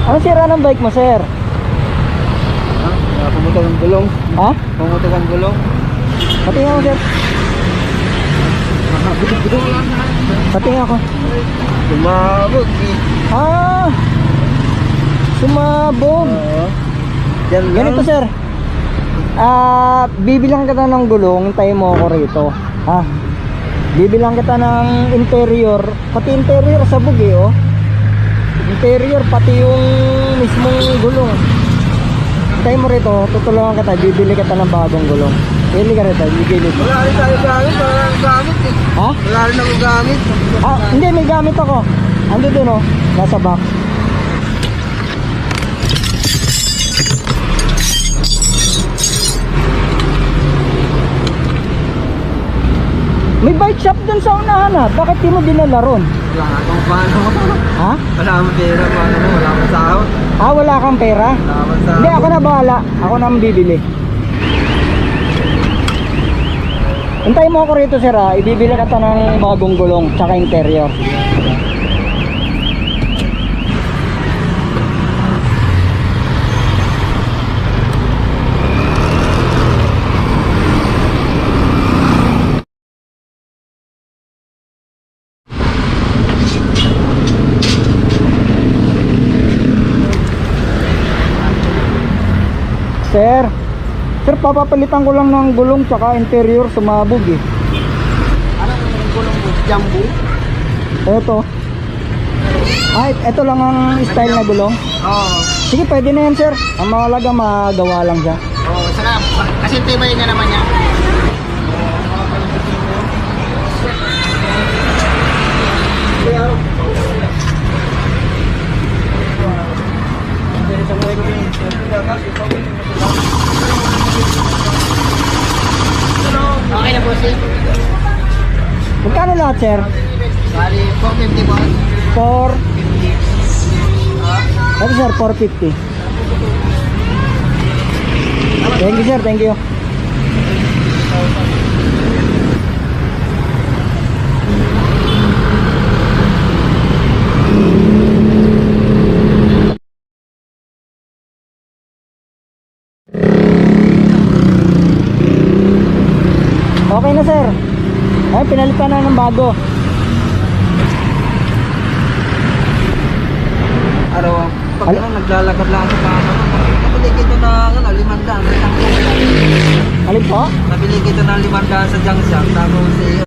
Ano sira ng bike mo, sir? Pumutok ang gulong. Ha? Pumutok ang gulong. Patingin ako, sir. Patingin ako. Tumabog eh. Ah! Sumabog. Yan lang. Ganito, sir. Bibilang kita ng gulong, hintayin mo ako rito. Ha? Bibilang kita ng interior, pati interior sabog eh, oh. Interior, pati yung mismong gulong. Hintayin mo rito, tutulungan kita, bibili kita ng bagong gulong. Bili ka rito, bibili ko. Wala rin tayo gamit, walang gamit eh. Ha? Wala rin ako gamit. Hindi, may gamit ako. Ando dun, oh, nasa box. May bike shop dun sa unahan, ha? Bakit di mo dinala ron? Wala akong paano. Ha? Wala akong pera, paano mo. Wala akong sahod. Wala kang pera? Wala akong sahod. Hindi, ako na bahala. Ako na ang bibili. Hintayin mo ako rito, sir, ha? Ibibili kita ng bagong gulong, tsaka interior. Sir, papapalitan ko lang ng gulong tsaka interior, sumabog eh. Anong gulong mo? Jumbo? Eto. Ito lang ang style na gulong. Oo. Sige, pwede na yan, sir. Ang mahalaga, magawa lang siya. Oo, sarap. Kasi tibay na naman niya. Okay na po, sir. Magkano lahat, sir? Bali, 450 po. 4. Ito, sir, 450. Thank you, sir. Thank you. Okay na, sir. Ay, pinalitan na ng bago. Araw, pag naglalakad lang sa kama, nabili kita ng 500 sa junction. Alin po? Nabili kita ng 500 sa junction, tapos